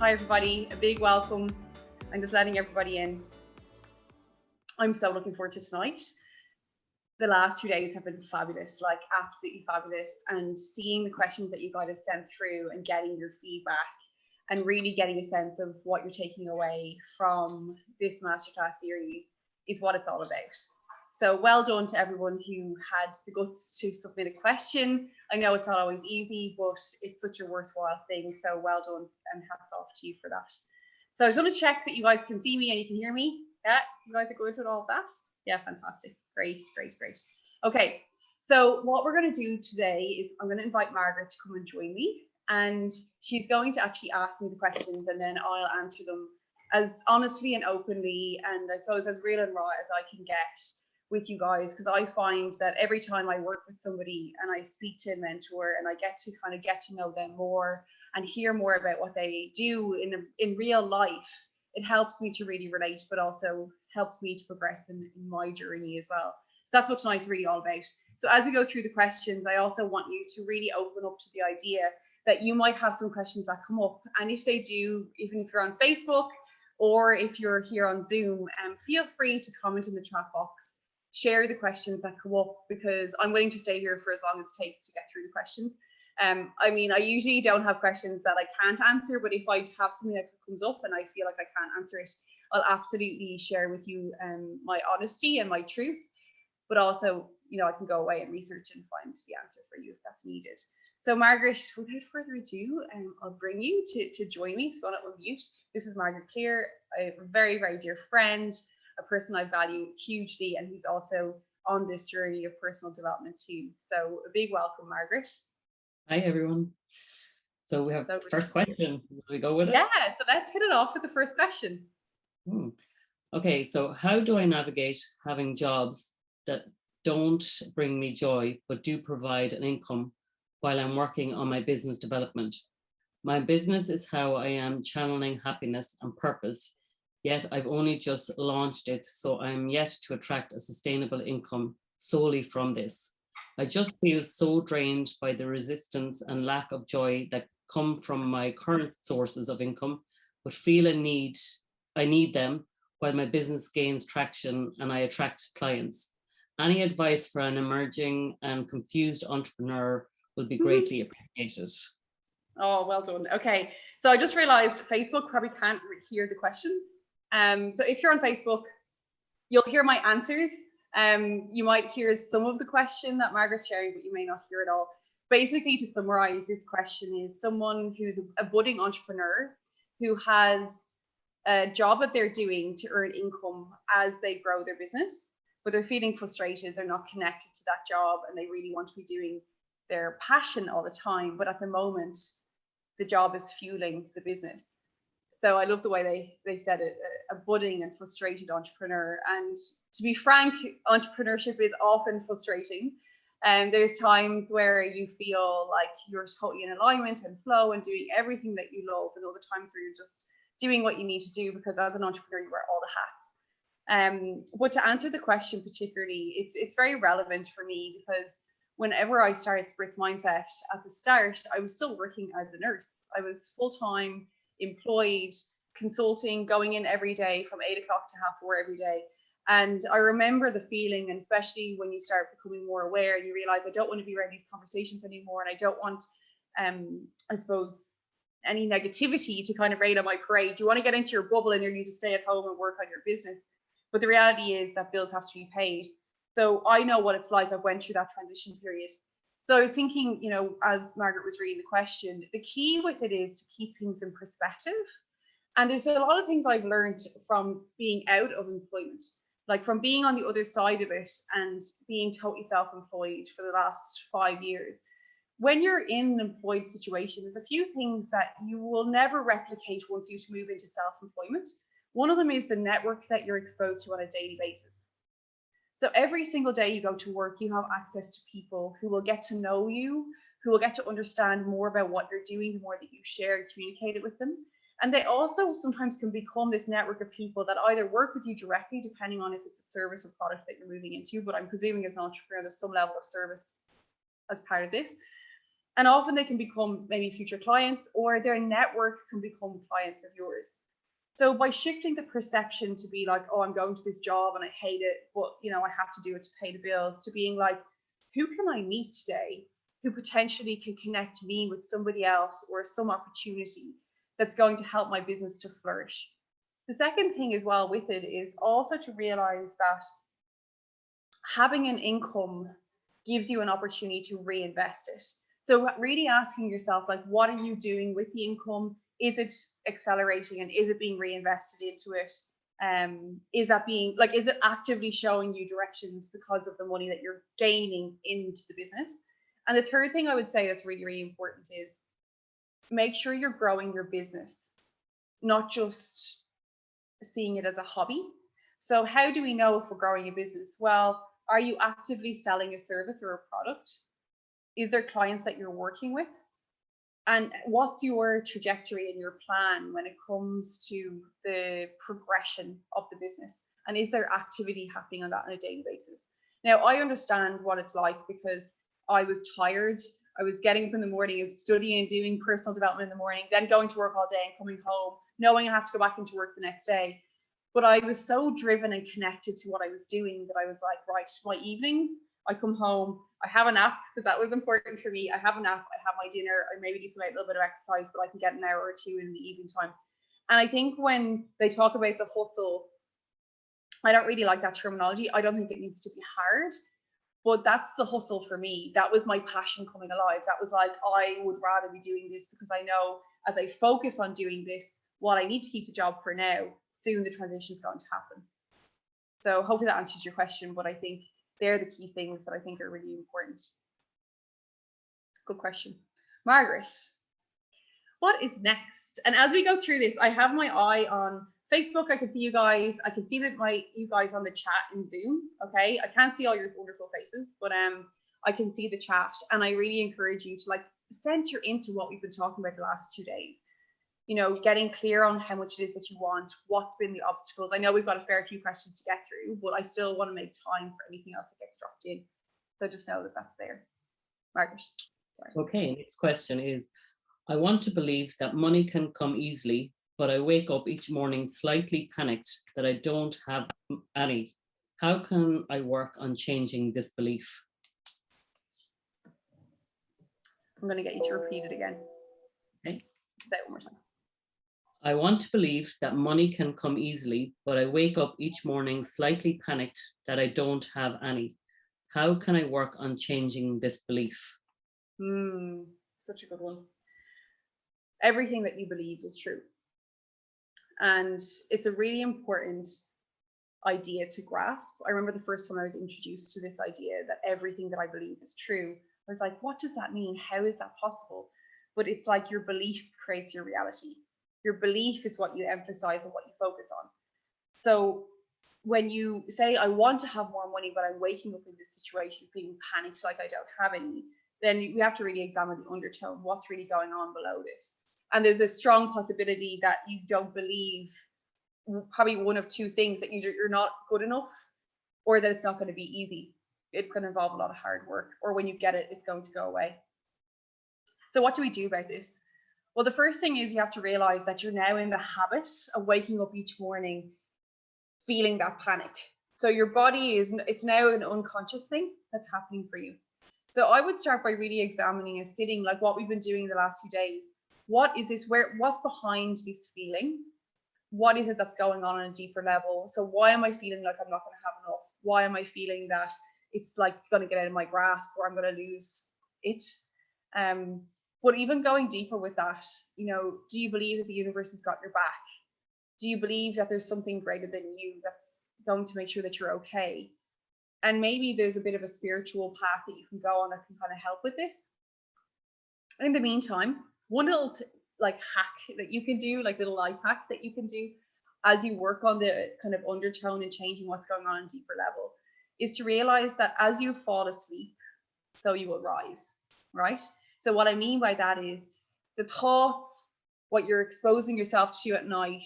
Hi everybody, a big welcome. I'm just letting everybody in. I'm so looking forward to tonight. The last 2 days have been fabulous, like absolutely fabulous. And seeing the questions that you guys have sent through and getting your feedback and really getting a sense of what you're taking away from this masterclass series is what it's all about. So well done to everyone who had the guts to submit a question. I know it's not always easy, but it's such a worthwhile thing. So well done and hats off to you for that. So I just want to check that you guys can see me and you can hear me. Yeah, you guys are good with all of that? Yeah, fantastic. Great. Okay, so what we're going to do today is I'm going to invite Margaret to come and join me. And she's going to actually ask me the questions and then I'll answer them as honestly and openly and I suppose as real and raw as I can get with you guys, because I find that every time I work with somebody and I speak to a mentor and I get to kind of get to know them more and hear more about what they do in real life, it helps me to really relate, but also helps me to progress in my journey as well. So that's what tonight's really all about. So as we go through the questions, I also want you to really open up to the idea that you might have some questions that come up. And if they do, even if you're on Facebook or if you're here on Zoom, feel free to comment in the chat box. Share the questions that come up because I'm willing to stay here for as long as it takes to get through the questions. I mean, I usually don't have questions that I can't answer, but if I have something that comes up and I feel like I can't answer it, I'll absolutely share with you my honesty and my truth. But also, you know, I can go away and research and find the answer for you if that's needed. So Margaret, without further ado, I'll bring you to join me. So I'm not on mute. This is Margaret Clear, a very, very dear friend, a person I value hugely, and who's also on this journey of personal development too. So a big welcome, Margaret. Hi, everyone. So we have the first question. Will we go with it? Yeah, so let's hit it off with the first question. Okay, so how do I navigate having jobs that don't bring me joy, but do provide an income while I'm working on my business development? My business is how I am channeling happiness and purpose, yet I've only just launched it, so I'm yet to attract a sustainable income solely from this. I just feel so drained by the resistance and lack of joy that come from my current sources of income, but feel I need them while my business gains traction and I attract clients. Any advice for an emerging and confused entrepreneur will be greatly appreciated. Oh, well done. Okay, so I just realized Facebook probably can't hear the questions. So if you're on Facebook, you'll hear my answers. You might hear some of the question that Margaret's sharing, but you may not hear it all. Basically, to summarize, this question is someone who's a budding entrepreneur who has a job that they're doing to earn income as they grow their business, but they're feeling frustrated, they're not connected to that job, and they really want to be doing their passion all the time, but at the moment, the job is fueling the business. So I love the way they said it, a budding and frustrated entrepreneur. And to be frank, entrepreneurship is often frustrating. And there's times where you feel like you're totally in alignment and flow and doing everything that you love, and other times where you're just doing what you need to do because as an entrepreneur, you wear all the hats. But to answer the question particularly, it's very relevant for me because whenever I started Spritz Mindset at the start, I was still working as a nurse. I was full-time employed, consulting, going in every day from 8 o'clock to 4:30 every day. And I remember the feeling, and especially when you start becoming more aware and you realize I don't want to be around these conversations anymore, and I don't want, I suppose, any negativity to kind of rain on my parade. You want to get into your bubble and you need to stay at home and work on your business. But the reality is that bills have to be paid. So I know what it's like. I've went through that transition period. So I was thinking, you know, as Margaret was reading the question, the key with it is to keep things in perspective. And there's a lot of things I've learned from being out of employment, like from being on the other side of it and being totally self-employed for the last 5 years. When you're in an employed situation, there's a few things that you will never replicate once you move into self-employment. One of them is the network that you're exposed to on a daily basis. So every single day you go to work, you have access to people who will get to know you, who will get to understand more about what you're doing, the more that you share and communicate it with them. And they also sometimes can become this network of people that either work with you directly, depending on if it's a service or product that you're moving into, but I'm presuming as an entrepreneur, there's some level of service as part of this. And often they can become maybe future clients, or their network can become clients of yours. So by shifting the perception to be like, oh, I'm going to this job and I hate it, but I have to do it to pay the bills, to being like, who can I meet today who potentially can connect me with somebody else or some opportunity that's going to help my business to flourish. The second thing as well with it is also to realize that having an income gives you an opportunity to reinvest it. So really asking yourself, like, what are you doing with the income? Is it accelerating and is it being reinvested into it? Is it actively showing you directions because of the money that you're gaining into the business? And the third thing I would say that's really, really important is make sure you're growing your business, not just seeing it as a hobby. So how do we know if we're growing a business? Well, are you actively selling a service or a product? Is there clients that you're working with? And what's your trajectory and your plan when it comes to the progression of the business? And is there activity happening on that on a daily basis? Now, I understand what it's like because I was tired. I was getting up in the morning and studying and doing personal development in the morning, then going to work all day and coming home, knowing I have to go back into work the next day. But I was so driven and connected to what I was doing that I was like, right, my evenings, I come home, I have a nap because that was important for me. I have a nap, I have my dinner, I maybe do a little bit of exercise, but I can get an hour or two in the evening time. And I think when they talk about the hustle, I don't really like that terminology. I don't think it needs to be hard, but that's the hustle for me. That was my passion coming alive. That was like, I would rather be doing this because I know as I focus on doing this, while I need to keep the job for now, soon the transition is going to happen. So hopefully that answers your question, but I think they're the key things that I think are really important. Good question. Margaret, what is next? And as we go through this, I have my eye on Facebook. I can see you guys. I can see that you guys on the chat in Zoom. Okay. I can't see all your wonderful faces, but I can see the chat. And I really encourage you to like center into what we've been talking about the last 2 days. Getting clear on how much it is that you want, what's been the obstacles. I know we've got a fair few questions to get through, but I still want to make time for anything else that gets dropped in. So just know that that's there. Margaret, sorry. Okay, next question is, I want to believe that money can come easily, but I wake up each morning slightly panicked that I don't have any. How can I work on changing this belief? I'm going to get you to repeat it again. Okay. Say it one more time. I want to believe that money can come easily, but I wake up each morning slightly panicked that I don't have any. How can I work on changing this belief? Such a good one. Everything that you believe is true. And it's a really important idea to grasp. I remember the first time I was introduced to this idea that everything that I believe is true. I was like, what does that mean? How is that possible? But it's like your belief creates your reality. Your belief is what you emphasize and what you focus on. So when you say, I want to have more money, but I'm waking up in this situation feeling panicked like I don't have any, then we have to really examine the undertone. What's really going on below this? And there's a strong possibility that you don't believe probably one of two things, that either you're not good enough or that it's not going to be easy. It's going to involve a lot of hard work, or when you get it, it's going to go away. So what do we do about this? Well, the first thing is you have to realize that you're now in the habit of waking up each morning feeling that panic. So your body it's now an unconscious thing that's happening for you. So I would start by really examining and sitting like what we've been doing the last few days. What is this? What's behind this feeling? What is it that's going on a deeper level? So why am I feeling like I'm not going to have enough? Why am I feeling that it's like going to get out of my grasp or I'm going to lose it? But even going deeper with that, do you believe that the universe has got your back? Do you believe that there's something greater than you that's going to make sure that you're okay? And maybe there's a bit of a spiritual path that you can go on that can kind of help with this. In the meantime, one little hack that you can do, like little life hack that you can do as you work on the kind of undertone and changing what's going on a deeper level, is to realize that as you fall asleep, so you will rise, right? So what I mean by that is the thoughts, what you're exposing yourself to at night,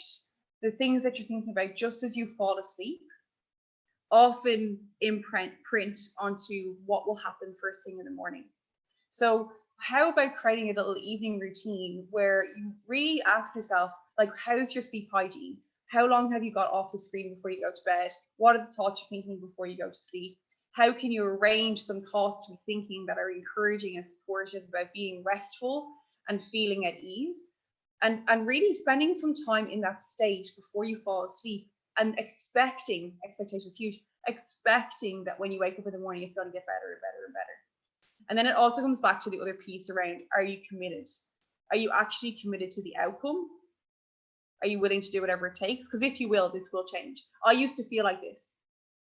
the things that you're thinking about just as you fall asleep, often print onto what will happen first thing in the morning. So how about creating a little evening routine where you really ask yourself, like, how's your sleep hygiene? How long have you got off the screen before you go to bed? What are the thoughts you're thinking before you go to sleep? How can you arrange some thoughts to be thinking that are encouraging and supportive about being restful and feeling at ease? And really spending some time in that state before you fall asleep, and expectation is huge, expecting that when you wake up in the morning, it's going to get better and better and better. And then it also comes back to the other piece around, are you committed? Are you actually committed to the outcome? Are you willing to do whatever it takes? Because if you will, this will change. I used to feel like this.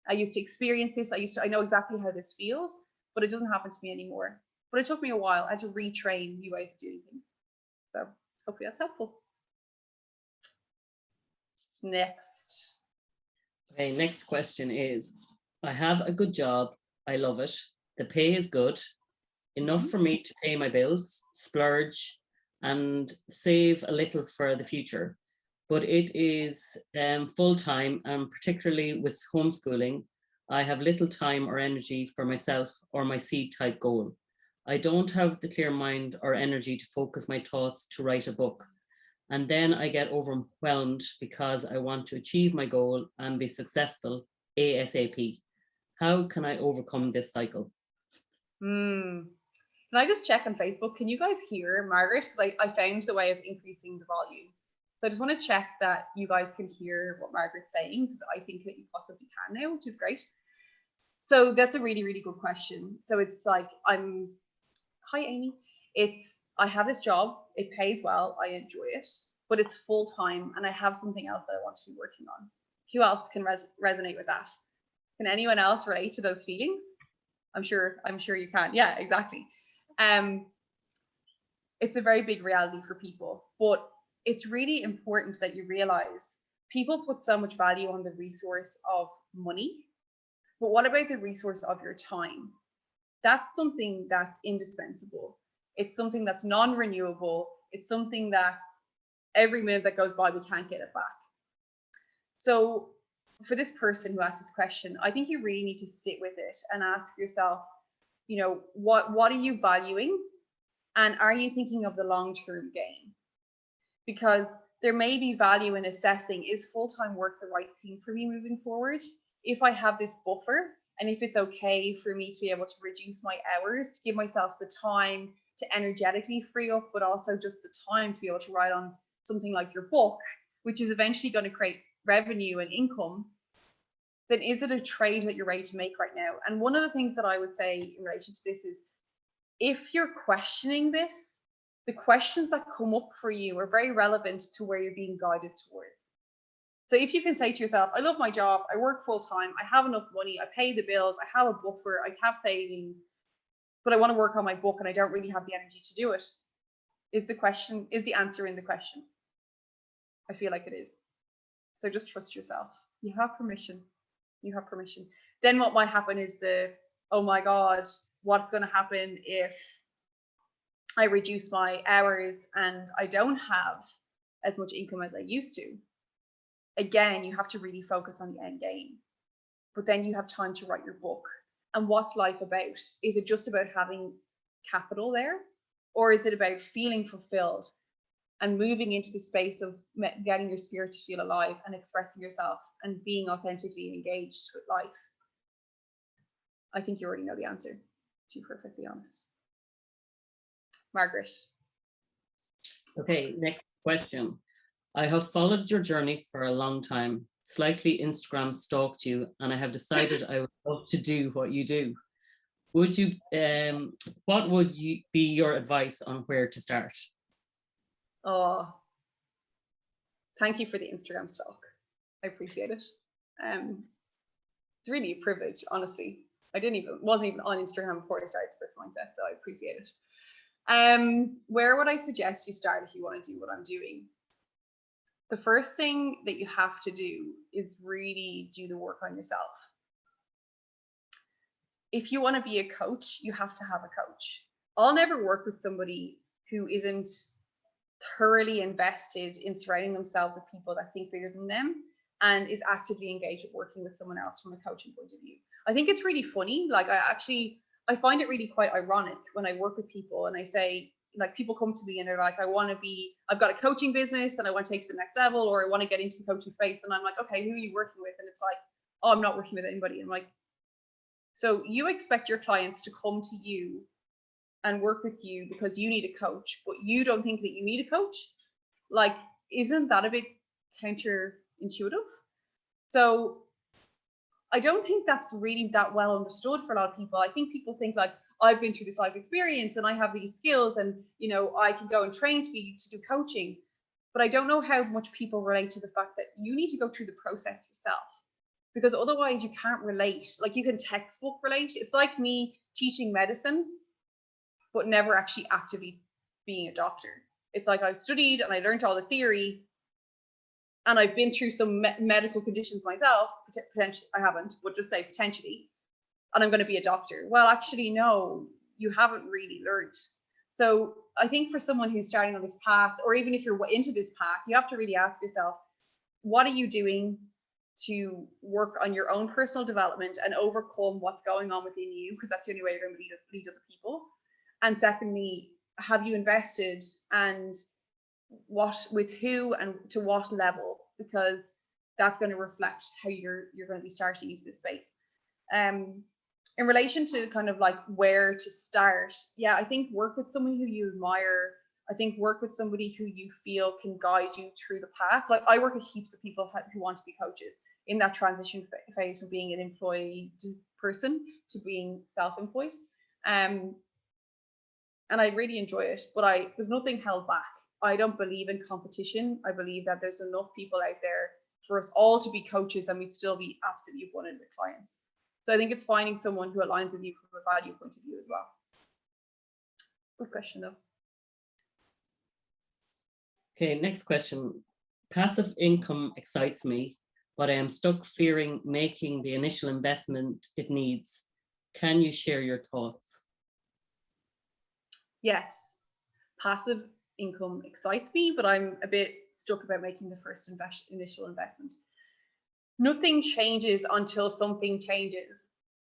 I used to experience this. I know exactly how this feels, but it doesn't happen to me anymore. But it took me a while. I had to retrain new ways of doing things. So hopefully that's helpful. Next. Okay, next question is, I have a good job. I love it. The pay is good, enough for me to pay my bills, splurge, and save a little for the future. But it is full-time, and particularly with homeschooling, I have little time or energy for myself or my seed-type goal. I don't have the clear mind or energy to focus my thoughts to write a book. And then I get overwhelmed because I want to achieve my goal and be successful ASAP. How can I overcome this cycle? Can I just check on Facebook? Can you guys hear Margaret? Because I found the way of increasing the volume. So I just want to check that you guys can hear what Margaret's saying, because I think that you possibly can now, which is great. So that's a really, really good question. So it's like, hi Amy. I have this job, it pays well, I enjoy it, but it's full time and I have something else that I want to be working on. Who else can resonate with that? Can anyone else relate to those feelings? I'm sure you can. Yeah, exactly. It's a very big reality for people, but it's really important that you realize people put so much value on the resource of money, but what about the resource of your time? That's something that's indispensable. It's something that's non-renewable. It's something that every minute that goes by, we can't get it back. So for this person who asked this question, I think you really need to sit with it and ask yourself, what are you valuing? And are you thinking of the long-term gain? Because there may be value in assessing, is full-time work the right thing for me moving forward? If I have this buffer, and if it's okay for me to be able to reduce my hours, to give myself the time to energetically free up, but also just the time to be able to write on something like your book, which is eventually going to create revenue and income, then is it a trade that you're ready to make right now? And one of the things that I would say in relation to this is, if you're questioning this, the questions that come up for you are very relevant to where you're being guided towards. So if you can say to yourself, I love my job, I work full time, I have enough money, I pay the bills, I have a buffer, I have savings, but I want to work on my book and I don't really have the energy to do it. Is the answer in the question? I feel like it is. So just trust yourself. You have permission. You have permission. Then what might happen is oh my God, what's going to happen if I reduce my hours and I don't have as much income as I used to? Again, you have to really focus on the end game. But then you have time to write your book. And what's life about? Is it just about having capital there? Or is it about feeling fulfilled and moving into the space of getting your spirit to feel alive and expressing yourself and being authentically engaged with life? I think you already know the answer, to be perfectly honest. Margaret. Okay, next question. I have followed your journey for a long time, slightly Instagram stalked you, and I have decided I would love to do what you do. What would be your advice on where to start? Oh, thank you for the Instagram stalk. I appreciate it. It's really a privilege, honestly. Wasn't even on Instagram before I started Spritz Mindset, so I appreciate it. Where would I suggest you start if you want to do what I'm doing? The first thing that you have to do is really do the work on yourself. If you want to be a coach, you have to have a coach. I'll never work with somebody who isn't thoroughly invested in surrounding themselves with people that think bigger than them and is actively engaged with working with someone else from a coaching point of view. I think it's really funny. Like I find it really quite ironic when I work with people and I say, like, people come to me and they're like, I've got a coaching business and I want to take to the next level, or I want to get into the coaching space. And I'm like, okay, who are you working with? And it's like, oh, I'm not working with anybody. I'm like, so you expect your clients to come to you and work with you because you need a coach, but you don't think that you need a coach? Like, isn't that a bit counterintuitive? So I don't think that's really that well understood for a lot of people. I think people think like, I've been through this life experience and I have these skills and, you know, I can go and train to do coaching. But I don't know how much people relate to the fact that you need to go through the process yourself, because otherwise you can't relate. Like, you can textbook relate. It's like me teaching medicine, but never actually actively being a doctor. It's like I've studied and I learned all the theory, and I've been through some medical conditions myself. Potentially, I haven't, but just say potentially, and I'm going to be a doctor. Well, actually, no, you haven't really learned. So I think for someone who's starting on this path, or even if you're into this path, you have to really ask yourself, what are you doing to work on your own personal development and overcome what's going on within you? Because that's the only way you're going to lead other people. And secondly, have you invested, and with who and to what level? Because that's going to reflect how you're going to be starting into this space. In relation to kind of like where to start, yeah, I think work with someone who you admire. I think work with somebody who you feel can guide you through the path. Like, I work with heaps of people who want to be coaches in that transition phase from being an employed person to being self-employed. And I really enjoy it, but there's nothing held back. I don't believe in competition. I believe that there's enough people out there for us all to be coaches, and we'd still be absolutely abundant with clients. So I think it's finding someone who aligns with you from a value point of view as well. Good question, though. Okay, next question. Passive income excites me, but I am stuck fearing making the initial investment it needs. Can you share your thoughts? Yes, passive income excites me, but I'm a bit stuck about making the first initial investment. Nothing changes until something changes.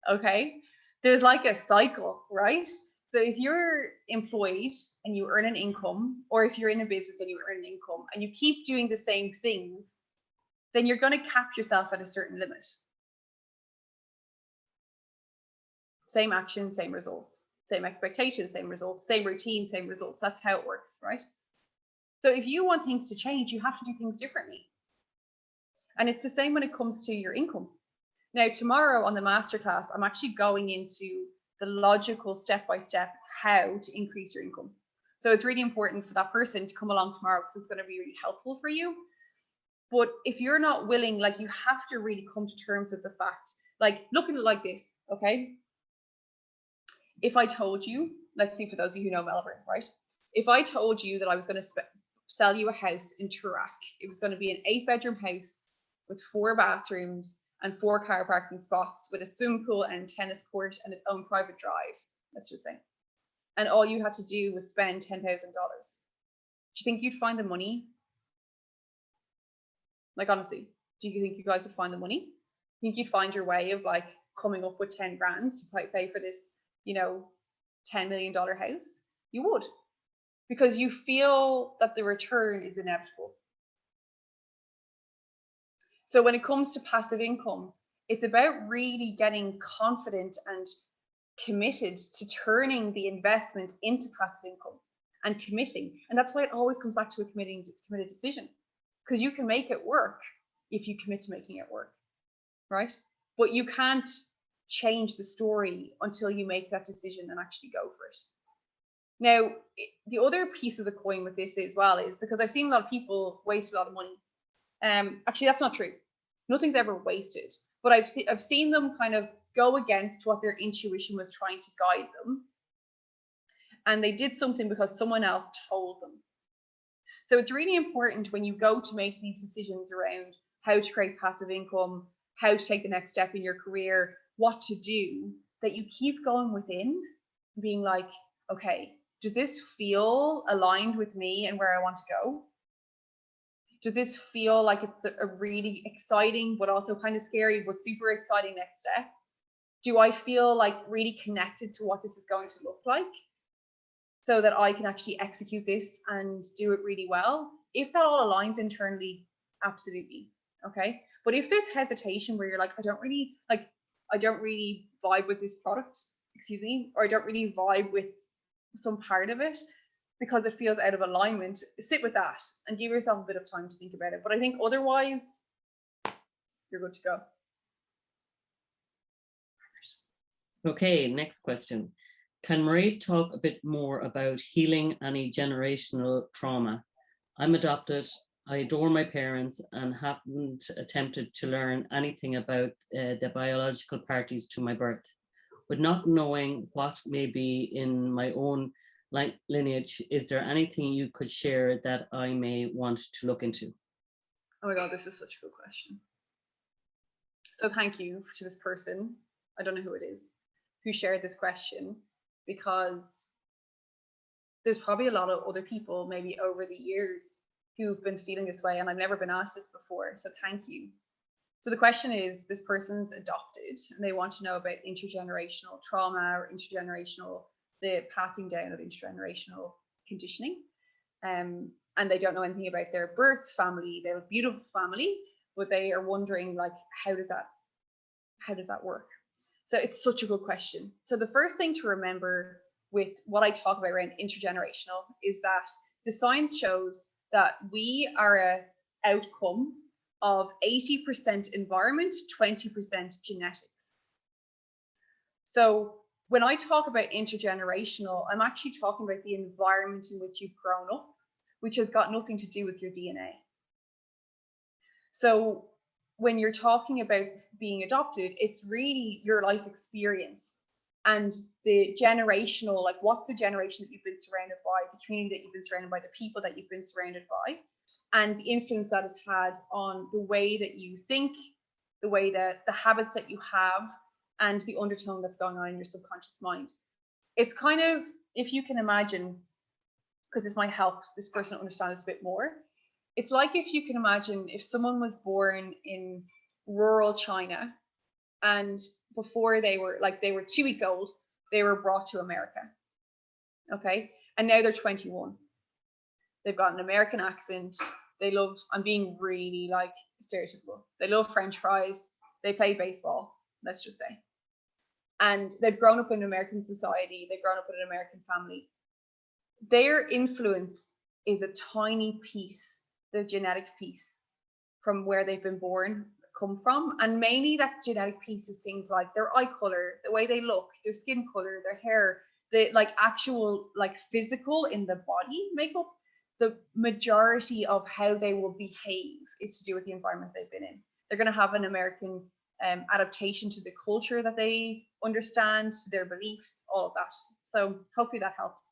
Okay, there's like a cycle, right? So if you're employed and you earn an income, or if you're in a business and you earn an income and you keep doing the same things, then you're going to cap yourself at a certain limit. Same action, same results, same expectations, same results, same routine, same results. That's how it works, right? So if you want things to change, you have to do things differently. And it's the same when it comes to your income. Now, tomorrow on the masterclass, I'm actually going into the logical step-by-step how to increase your income. So it's really important for that person to come along tomorrow, because it's going to be really helpful for you. But if you're not willing, like, you have to really come to terms with the fact, like, look at it like this, okay? If I told you, let's see, for those of you who know Melbourne, right? If I told you that I was going to sell you a house in Toorak, it was going to be an 8-bedroom house with 4 bathrooms and 4 car parking spots with a swimming pool and tennis court and its own private drive, let's just say. And all you had to do was spend $10,000. Do you think you'd find the money? Like, honestly, do you think you guys would find the money? Think you'd find your way of like coming up with 10 grand to pay for this, you know, $10 million house? You would, because you feel that the return is inevitable. So when it comes to passive income, it's about really getting confident and committed to turning the investment into passive income and committing. And that's why it always comes back to a committed decision, because you can make it work if you commit to making it work, right? But you can't change the story until you make that decision and actually go for it. Now, the other piece of the coin with this as well is, because I've seen a lot of people waste a lot of money. Actually, that's not true. Nothing's ever wasted, but I've seen them kind of go against what their intuition was trying to guide them, and they did something because someone else told them. So it's really important when you go to make these decisions around how to create passive income, how to take the next step in your career, what to do, that you keep going within, being like, okay, does this feel aligned with me and where I want to go? Does this feel like it's a really exciting, but also kind of scary, but super exciting next step? Do I feel like really connected to what this is going to look like so that I can actually execute this and do it really well? If that all aligns internally, absolutely. Okay. But if there's hesitation where you're like, I don't really vibe with this product, excuse me, or I don't really vibe with some part of it because it feels out of alignment, sit with that and give yourself a bit of time to think about it. But I think otherwise, you're good to go. Okay, next question. Can Mairead talk a bit more about healing any generational trauma? I'm adopted. I adore my parents and haven't attempted to learn anything about the biological parties to my birth. But not knowing what may be in my own lineage, is there anything you could share that I may want to look into? Oh my God, this is such a good question. So thank you to this person, I don't know who it is, who shared this question, because there's probably a lot of other people maybe over the years who've been feeling this way, and I've never been asked this before, so thank you. So the question is, this person's adopted and they want to know about intergenerational trauma or the passing down of intergenerational conditioning. And they don't know anything about their birth family. They have a beautiful family, but they are wondering, like, how does that work? So it's such a good question. So the first thing to remember with what I talk about around intergenerational is that the science shows that we are an outcome of 80% environment, 20% genetics. So when I talk about intergenerational, I'm actually talking about the environment in which you've grown up, which has got nothing to do with your DNA. So when you're talking about being adopted, it's really your life experience and the generational, like what's the generation that you've been surrounded by, the community that you've been surrounded by, the people that you've been surrounded by, and the influence that has had on the way that you think, the way that the habits that you have, and the undertone that's going on in your subconscious mind. It's kind of, if you can imagine, because this might help this person understand this a bit more, it's like if you can imagine if someone was born in rural China and before they were 2 weeks old, they were brought to America. Okay. And now they're 21. They've got an American accent. They love, I'm being really like stereotypical. They love French fries. They play baseball, let's just say. And they've grown up in American society. They've grown up in an American family. Their influence is a tiny piece, the genetic piece from where they've been born come from. And mainly that genetic piece is things like their eye color, the way they look, their skin color, their hair, the like actual like physical in the body makeup. The majority of how they will behave is to do with the environment they've been in. They're going to have an American adaptation to the culture that they understand, their beliefs, all of that. So hopefully that helps.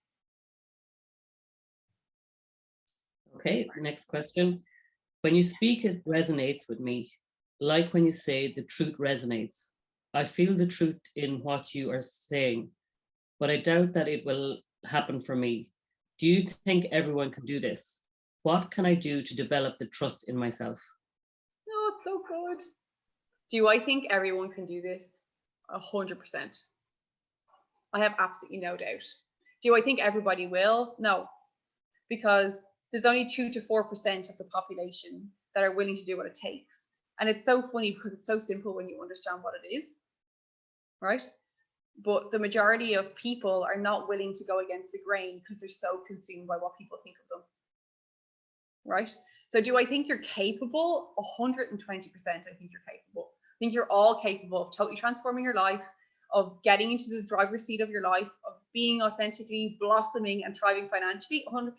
Okay, next question. When you speak, it resonates with me. Like when you say the truth resonates. I feel the truth in what you are saying, but I doubt that it will happen for me. Do you think everyone can do this? What can I do to develop the trust in myself? Oh, it's so good. Do I think everyone can do this? 100%. I have absolutely no doubt. Do I think everybody will? No, because there's only 2 to 4% of the population that are willing to do what it takes. And it's so funny because it's so simple when you understand what it is, right? But the majority of people are not willing to go against the grain because they're so consumed by what people think of them, right? So do I think you're capable? 120%. I think you're capable. I think you're all capable of totally transforming your life, of getting into the driver's seat of your life, of being authentically blossoming and thriving financially. 100%.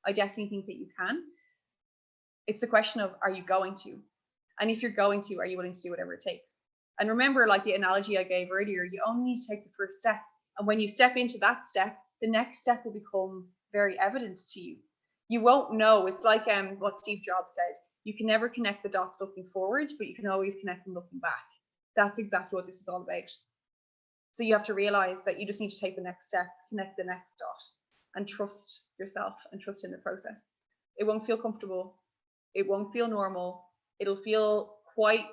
I definitely think that you can. It's the question of, are you going to? And if you're going to, are you willing to do whatever it takes? And remember, like the analogy I gave earlier, you only need to take the first step. And when you step into that step, the next step will become very evident to you. You won't know. It's like what Steve Jobs said. You can never connect the dots looking forward, but you can always connect them looking back. That's exactly what this is all about. So you have to realize that you just need to take the next step, connect the next dot, and trust yourself and trust in the process. It won't feel comfortable. It won't feel normal. It'll feel quite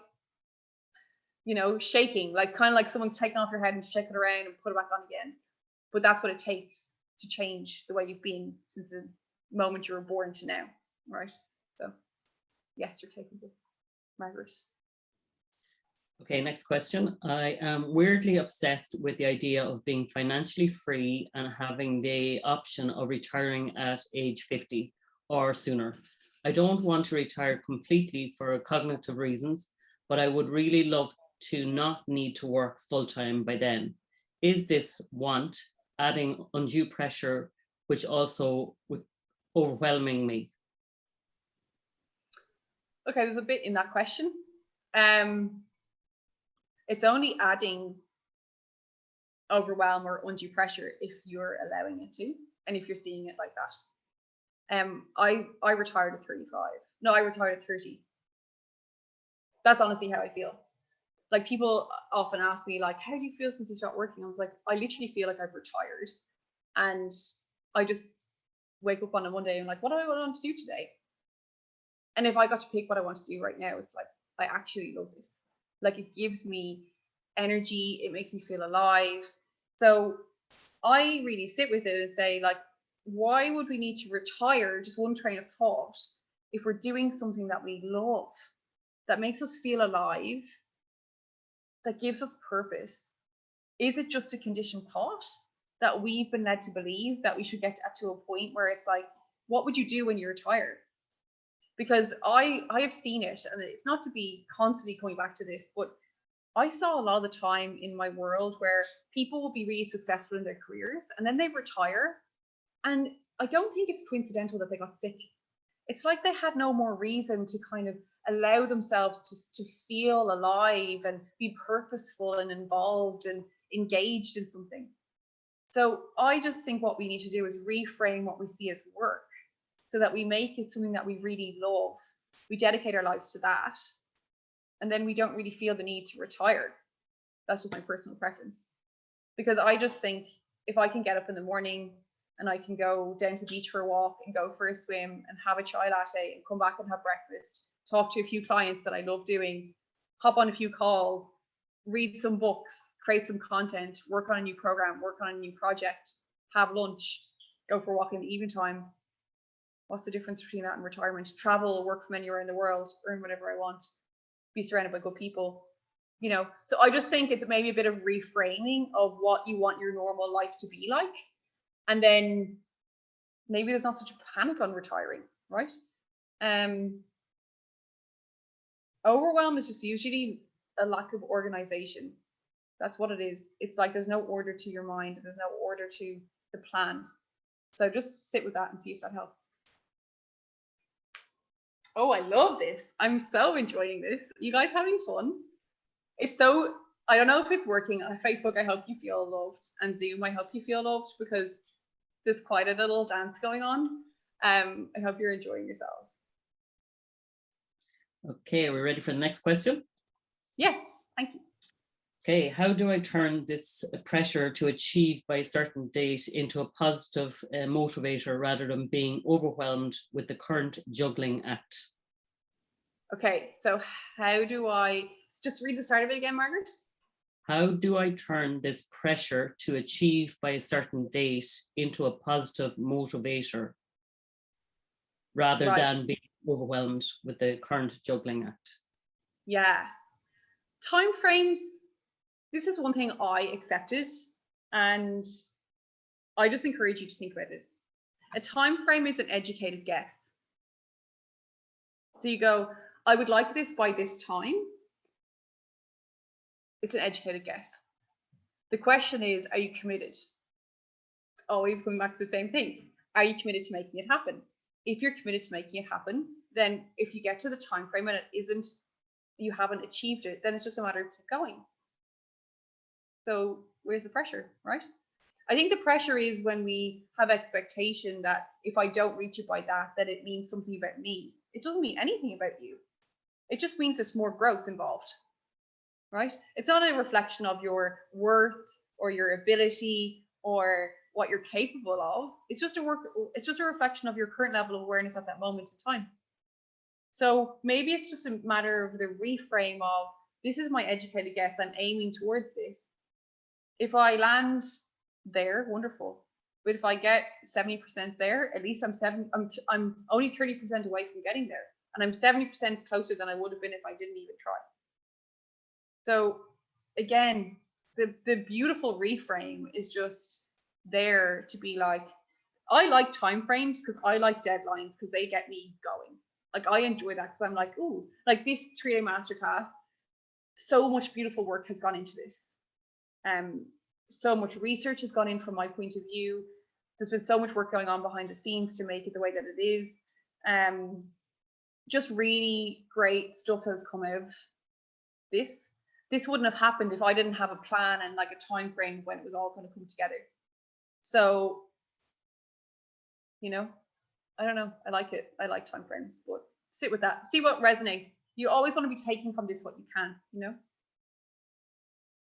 you know, shaking, like kind of like someone's taken off your head and shake it around and put it back on again. But that's what it takes to change the way you've been since the moment you were born to now, right? So, yes, you're capable, Margaret. Okay, next question. I am weirdly obsessed with the idea of being financially free and having the option of retiring at age 50 or sooner. I don't want to retire completely for cognitive reasons, but I would really love to not need to work full-time by then. Is this want adding undue pressure, which also overwhelming me? Okay, there's a bit in that question. It's only adding overwhelm or undue pressure if you're allowing it to, and if you're seeing it like that. I retired at 35. No, I retired at 30. That's honestly how I feel. Like, people often ask me, like, how do you feel since you stopped working? I was like, I literally feel like I've retired, and I just wake up on a Monday and I'm like, what do I want to do today? And if I got to pick what I want to do right now, it's like, I actually love this. Like, it gives me energy, it makes me feel alive. So I really sit with it and say, like, why would we need to retire, just one train of thought, if we're doing something that we love, that makes us feel alive, that gives us purpose? Is it just a conditioned thought that we've been led to believe that we should get to a point where it's like, what would you do when you retire? Because I have seen it, and it's not to be constantly coming back to this, but I saw a lot of the time in my world where people will be really successful in their careers and then they retire, and I don't think it's coincidental that they got sick. It's like they had no more reason to kind of allow themselves to feel alive and be purposeful and involved and engaged in something. So I just think what we need to do is reframe what we see as work, so that we make it something that we really love. We dedicate our lives to that, and then we don't really feel the need to retire. That's just my personal preference. Because I just think, if I can get up in the morning and I can go down to the beach for a walk and go for a swim and have a chai latte and come back and have breakfast, talk to a few clients that I love doing, hop on a few calls, read some books, create some content, work on a new program, work on a new project, have lunch, go for a walk in the evening time. What's the difference between that and retirement? Travel, work from anywhere in the world, earn whatever I want, be surrounded by good people. You know, so I just think it's maybe a bit of reframing of what you want your normal life to be like. And then maybe there's not such a panic on retiring, right? Overwhelm is just usually a lack of organization. That's what it is. It's like there's no order to your mind, there's no order to the plan. So just sit with that and see if that helps. Oh, I love this. I'm so enjoying this. You guys having fun? It's so, I don't know if it's working. On Facebook, I hope you feel loved. And Zoom, I hope you feel loved, because there's quite a little dance going on. I hope you're enjoying yourselves. Okay, are we ready for the next question? Yes, thank you. Okay, how do I turn this pressure to achieve by a certain date into a positive motivator rather than being overwhelmed with the current juggling act? Okay, so how do I just read the start of it again, Margaret? How do I turn this pressure to achieve by a certain date into a positive motivator rather than being overwhelmed with the current juggling act? Yeah. Time frames. This is one thing I accepted, and I just encourage you to think about this. A time frame is an educated guess. So you go, I would like this by this time. It's an educated guess. The question is, are you committed? It's always coming back to the same thing. Are you committed to making it happen? If you're committed to making it happen, then if you get to the time frame and you haven't achieved it, then it's just a matter of keep going. So where's the pressure, right? I think the pressure is when we have expectation that if I don't reach it by that, then it means something about me. It doesn't mean anything about you. It just means there's more growth involved, right? It's not a reflection of your worth or your ability or what you're capable of. It's just a reflection of your current level of awareness at that moment in time. So maybe it's just a matter of the reframe of, this is my educated guess, I'm aiming towards this. If I land there, wonderful. But if I get 70% there, at least I'm only 30% away from getting there. And I'm 70% closer than I would have been if I didn't even try. So again, the beautiful reframe is just there to be like, I like time frames because I like deadlines because they get me going. Like I enjoy that because I'm like, ooh, like this 3-day masterclass, so much beautiful work has gone into this. So much research has gone in from my point of view. There's been so much work going on behind the scenes to make it the way that it is. Just really great stuff has come out of this. This wouldn't have happened if I didn't have a plan and like a time frame when it was all going to come together. So, you know, I don't know. I like it. I like time frames, but sit with that. See what resonates. You always want to be taking from this what you can, you know?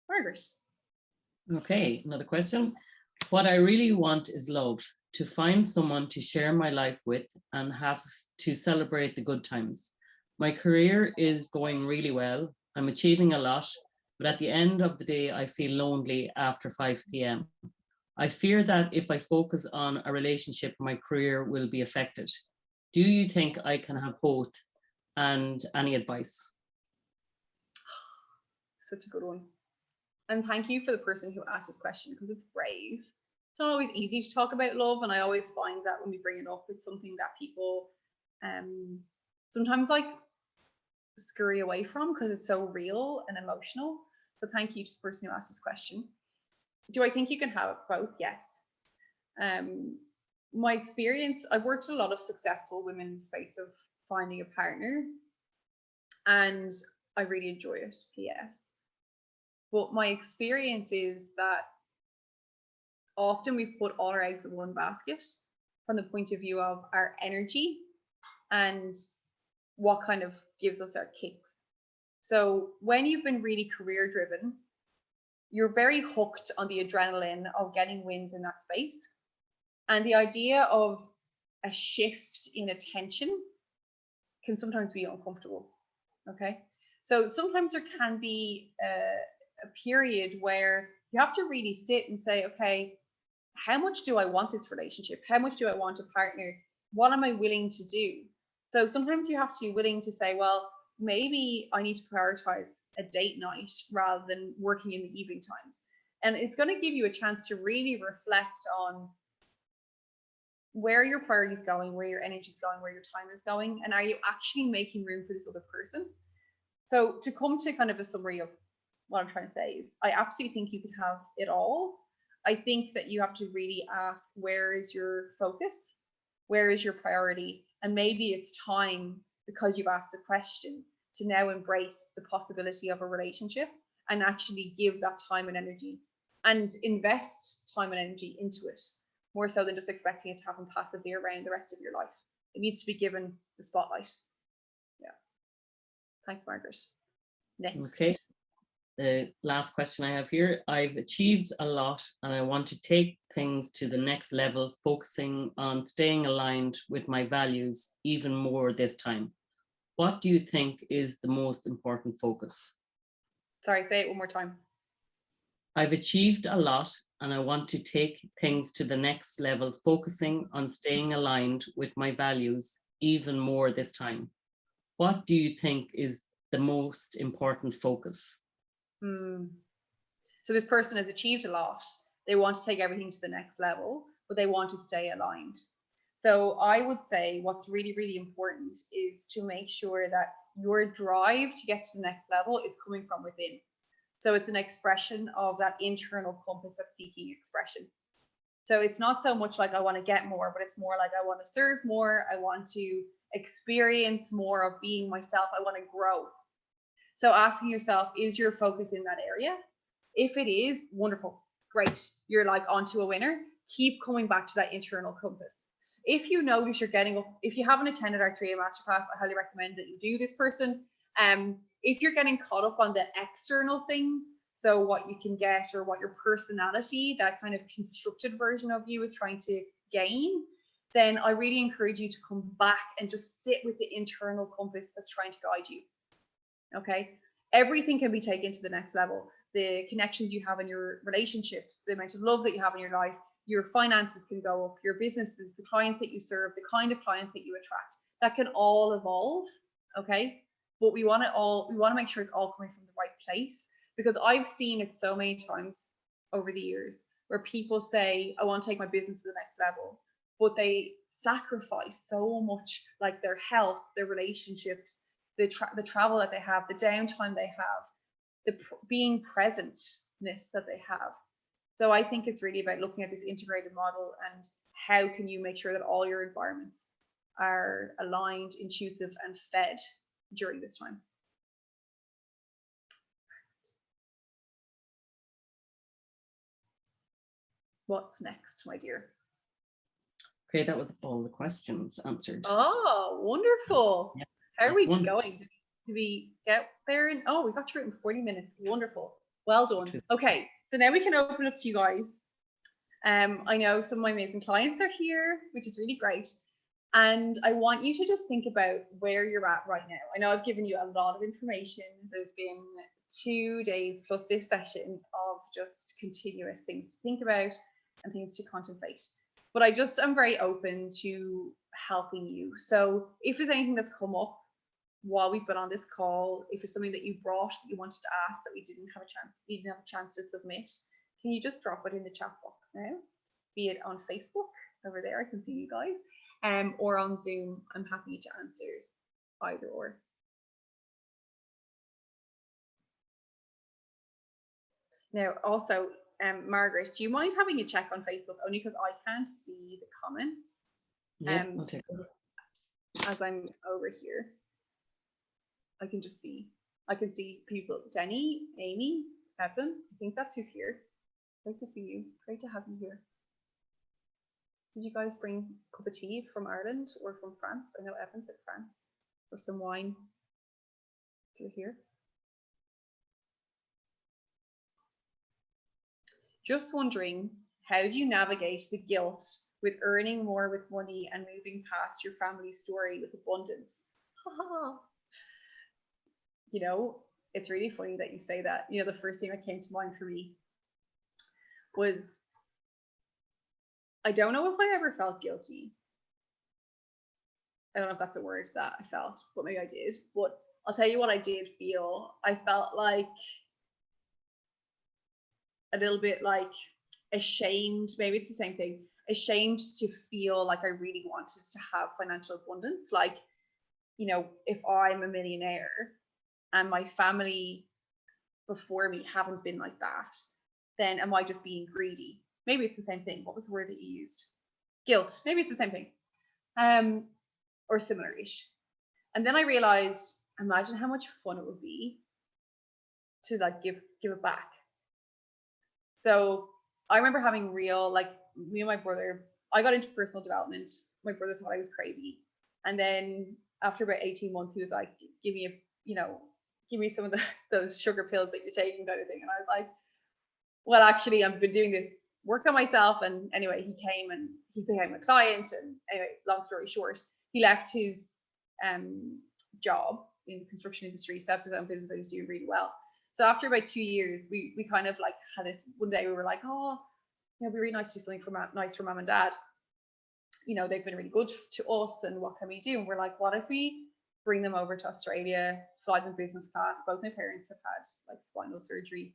Margaret. Okay, another question. What I really want is love, to find someone to share my life with and have to celebrate the good times. My career is going really well. I'm achieving a lot, but at the end of the day, I feel lonely after 5 p.m. I fear that if I focus on a relationship, my career will be affected. Do you think I can have both? And any advice? Such a good one. And thank you for the person who asked this question because it's brave. It's not always easy to talk about love, and I always find that when we bring it up, it's something that people sometimes like scurry away from because it's so real and emotional. So thank you to the person who asked this question. Do I think you can have both? Yes. My experience, I've worked with a lot of successful women in the space of finding a partner, and I really enjoy it. P.S. But my experience is that often we've put all our eggs in one basket from the point of view of our energy and what kind of gives us our kicks. So when you've been really career driven, you're very hooked on the adrenaline of getting wins in that space. And the idea of a shift in attention can sometimes be uncomfortable. Okay. So sometimes there can be a period where you have to really sit and say, okay, how much do I want this relationship? How much do I want a partner? What am I willing to do? So sometimes you have to be willing to say, well, maybe I need to prioritize a date night rather than working in the evening times. And it's going to give you a chance to really reflect on where your priorities going, where your energy is going, where your time is going, and are you actually making room for this other person? So to come to kind of a summary of what I'm trying to say is I absolutely think you can have it all. I think that you have to really ask, where is your focus? Where is your priority? And maybe it's time, because you've asked the question, to now embrace the possibility of a relationship and actually give that time and energy and invest time and energy into it, more so than just expecting it to happen passively around the rest of your life. It needs to be given the spotlight. Yeah. Thanks, Margaret. Next. Okay. The last question I have here. I've achieved a lot and I want to take things to the next level, focusing on staying aligned with my values even more this time. What do you think is the most important focus? Sorry, say it one more time. I've achieved a lot and I want to take things to the next level, focusing on staying aligned with my values even more this time. What do you think is the most important focus? So this person has achieved a lot. They want to take everything to the next level, but they want to stay aligned. So I would say what's really, really important is to make sure that your drive to get to the next level is coming from within. So it's an expression of that internal compass that's seeking expression. So it's not so much like I want to get more, but it's more like I want to serve more. I want to experience more of being myself. I want to grow. So asking yourself, is your focus in that area? If it is, wonderful, great. You're like onto a winner. Keep coming back to that internal compass. If you notice you're getting up, if you haven't attended our 3-day masterclass, I highly recommend that you do this, person. If you're getting caught up on the external things, so what you can get or what your personality, that kind of constructed version of you is trying to gain, then I really encourage you to come back and just sit with the internal compass that's trying to guide you. Okay. everything can be taken to the next level. The connections you have in your relationships, the amount of love that you have in your life, your finances can go up, your businesses, the clients that you serve, the kind of clients that you attract, that can all evolve. Okay. But we want to make sure it's all coming from the right place, because I've seen it so many times over the years where people say, I want to take my business to the next level, but they sacrifice so much, like their health, their relationships, the travel that they have, the downtime they have, the being presentness that they have. So I think it's really about looking at this integrated model and how can you make sure that all your environments are aligned, intuitive, and fed during this time. What's next, my dear? Okay, that was all the questions answered. Oh, wonderful. Yeah, how are we wonderful. going? Did we get there? We got through it in 40 minutes. Wonderful. Well done. Okay, so now we can open up to you guys. I know some of my amazing clients are here, which is really great. And I want you to just think about where you're at right now. I know I've given you a lot of information. There's been 2 days plus this session of just continuous things to think about and things to contemplate. But I'm very open to helping you. So if there's anything that's come up while we've been on this call, if it's something that you brought that you wanted to ask that you didn't have a chance to submit, can you just drop it in the chat box now? Be it on Facebook over there, I can see you guys, or on Zoom. I'm happy to answer either or. Now, also, Margaret, do you mind having a check on Facebook, only because I can't see the comments? Yeah, I'll take it. As I'm over here, I can see people. Denny, Amy, Evan, I think that's who's here. Great to see you. Great to have you here. Did you guys bring a cup of tea from Ireland or from France? I know Evan's at France. Or some wine if you're here. Just wondering, how do you navigate the guilt with earning more with money and moving past your family story with abundance? You know, it's really funny that you say that. You know, the first thing that came to mind for me was, I don't know if I ever felt guilty. I don't know if that's a word that I felt, but maybe I did. But I'll tell you what I did feel. I felt like a little bit like ashamed. Maybe it's the same thing. Ashamed to feel like I really wanted to have financial abundance. Like, you know, if I'm a millionaire and my family before me haven't been like that, then am I just being greedy? Maybe it's the same thing. What was the word that you used? Guilt. Maybe it's the same thing. Or similar-ish. And then I realized, imagine how much fun it would be to like give it back. So I remember having real, like, me and my brother, I got into personal development. My brother thought I was crazy. And then after about 18 months, he was like, give me some of those sugar pills that you're taking, kind of thing. And I was like, well, actually, I've been doing this work on myself. And anyway, he came and he became a client. And anyway, long story short, he left his job in the construction industry, set up his own business, and he's doing really well. So after about 2 years, we kind of like had this one day we were like, oh, you know, it'd be really nice to do something nice for mom and dad. You know, they've been really good to us, and what can we do? And we're like, what if we bring them over to Australia, fly them business class? Both my parents have had like spinal surgery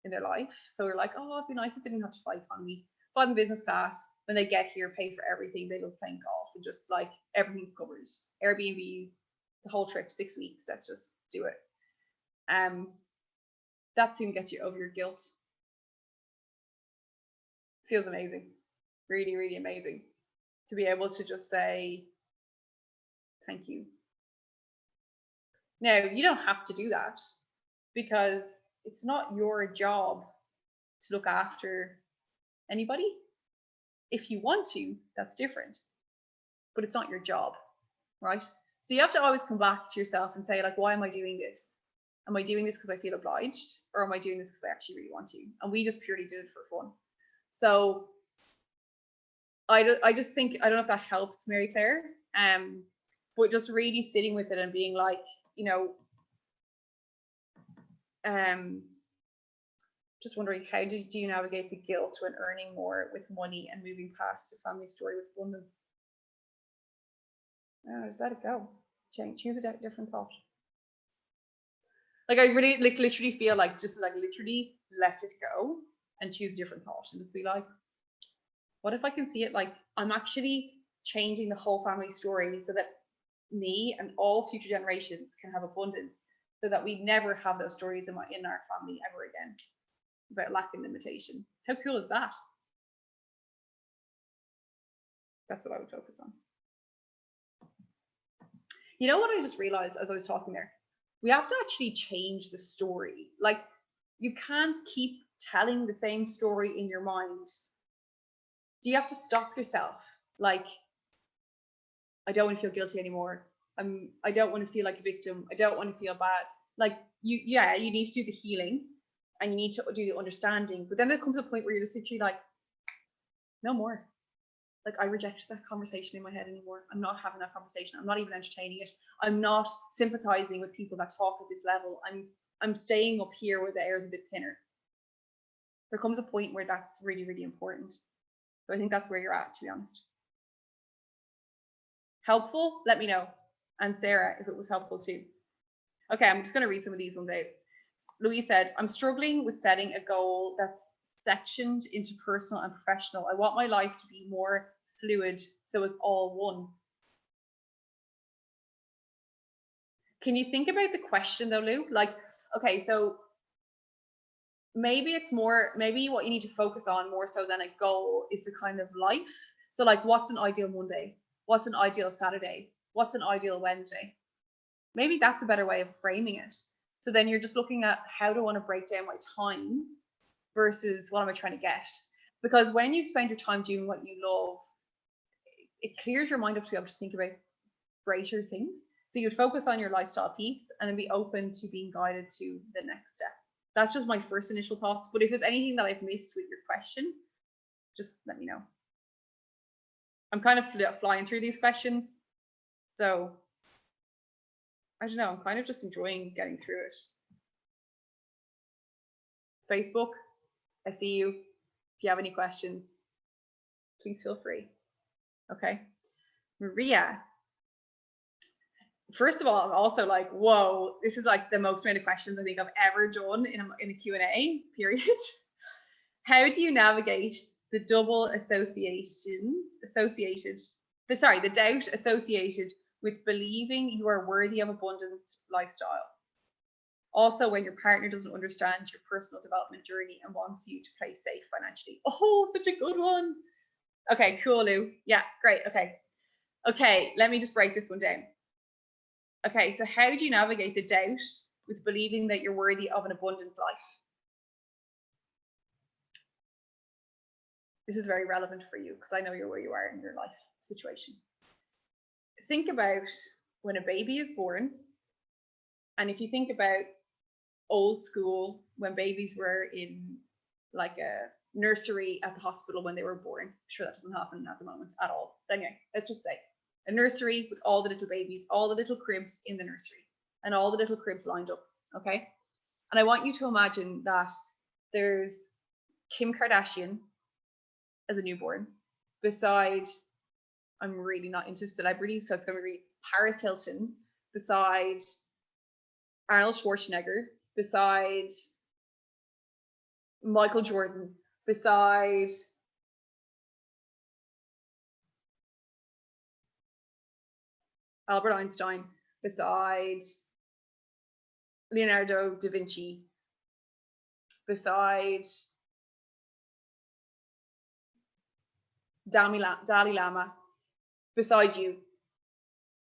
in their life. So we're like, oh, it'd be nice if they didn't have to fly economy, fly them business class. When they get here, pay for everything. They love playing golf, and just like everything's covered. Airbnbs, the whole trip, 6 weeks. Let's just do it. That soon gets you over your guilt. Feels amazing. Really, really amazing to be able to just say thank you. Now, you don't have to do that, because it's not your job to look after anybody. If you want to, that's different, but it's not your job, right? So you have to always come back to yourself and say, like, why am I doing this? Am I doing this because I feel obliged, or am I doing this because I actually really want to? And we just purely did it for fun. So I just think, I don't know if that helps, Mary Claire, but just really sitting with it and being like, you know, Just wondering, how do you navigate the guilt when earning more with money and moving past a family story with abundance? Oh, just let it go. Choose a different thought. Like I really literally feel like just like literally let it go and choose a different thought and just be like, what if I can see it like I'm actually changing the whole family story so that me and all future generations can have abundance, so that we never have those stories in our family ever again about lack and limitation. How cool is that? That's what I would focus on. You know what I just realized as I was talking there? We have to actually change the story. Like, you can't keep telling the same story in your mind. Do you have to stop yourself? Like, I don't want to feel guilty anymore. I don't want to feel like a victim. I don't want to feel bad. Like, you need to do the healing and you need to do the understanding. But then there comes a point where you're just literally like, no more. Like, I reject that conversation in my head anymore. I'm not having that conversation. I'm not even entertaining it. I'm not sympathizing with people that talk at this level. I'm staying up here where the air is a bit thinner. There comes a point where that's really, really important. So I think that's where you're at, to be honest. Helpful? Let me know. And Sarah, if it was helpful too. Okay, I'm just going to read some of these ones out. Louise said, I'm struggling with setting a goal that's sectioned into personal and professional. I want my life to be more fluid, so it's all one. Can you think about the question though, Lou? Like, okay, so maybe it's more, maybe what you need to focus on more so than a goal is the kind of life. So like, what's an ideal Monday? What's an ideal Saturday? What's an ideal Wednesday? Maybe that's a better way of framing it. So then you're just looking at, how do I want to break down my time versus what am I trying to get? Because when you spend your time doing what you love, it clears your mind up to be able to think about greater things. So you'd focus on your lifestyle piece and then be open to being guided to the next step. That's just my first initial thoughts. But if there's anything that I've missed with your question, just let me know. I'm kind of flying through these questions. So I don't know, I'm kind of just enjoying getting through it. Facebook, I see you. If you have any questions, please feel free. Okay. Maria. First of all, I'm also like, whoa, this is like the most amount of questions I think I've ever done in a Q&A, period. How do you navigate the double the doubt associated with believing you are worthy of abundant lifestyle? Also, when your partner doesn't understand your personal development journey and wants you to play safe financially. Oh, such a good one. Okay, cool, Lou. Yeah, great. Okay, let me just break this one down. Okay, so how do you navigate the doubt with believing that you're worthy of an abundant life? This is very relevant for you because I know you're where you are in your life situation. Think about when a baby is born, and if you think about old school, when babies were in like a nursery at the hospital when they were born. I'm sure that doesn't happen at the moment at all. But anyway, let's just say a nursery with all the little babies, all the little cribs in the nursery, and all the little cribs lined up, okay? And I want you to imagine that there's Kim Kardashian as a newborn, beside, I'm really not into celebrities, so it's going to be Paris Hilton, beside Arnold Schwarzenegger, beside Michael Jordan, beside Albert Einstein, beside Leonardo da Vinci, beside Dalai Lama, beside you.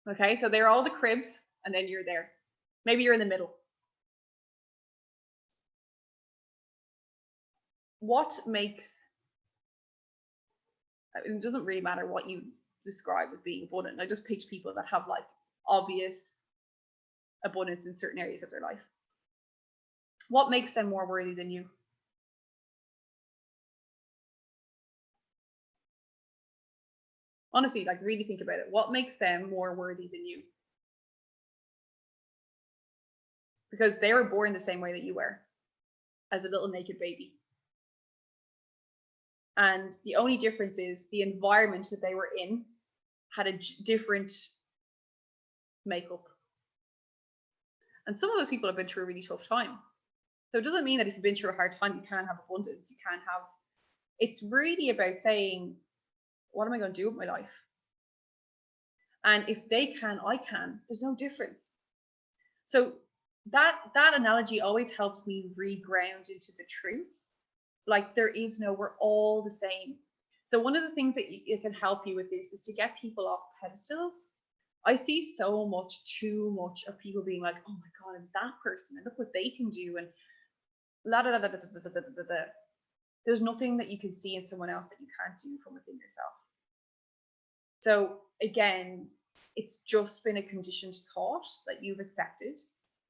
Okay, so they're all the cribs, and then you're there. Maybe you're in the middle. What makes, it doesn't really matter what you describe as being abundant. I just picture people that have like obvious abundance in certain areas of their life. What makes them more worthy than you? Honestly, like really think about it. What makes them more worthy than you? because they were born the same way that you were, as a little naked baby. And the only difference is the environment that they were in had a different makeup. And some of those people have been through a really tough time. So it doesn't mean that if you've been through a hard time, you can't have abundance. You can't have, it's really about saying, what am I going to do with my life? And if they can, I can. There's no difference. So that analogy always helps me reground into the truth. Like there is no, we're all the same. So one of the things that it can help you with this is to get people off pedestals. I see so much, too much of people being like, oh my God, and that person, and look what they can do, and la da da da da da da da da da. There's nothing that you can see in someone else that you can't do from within yourself. So again, it's just been a conditioned thought that you've accepted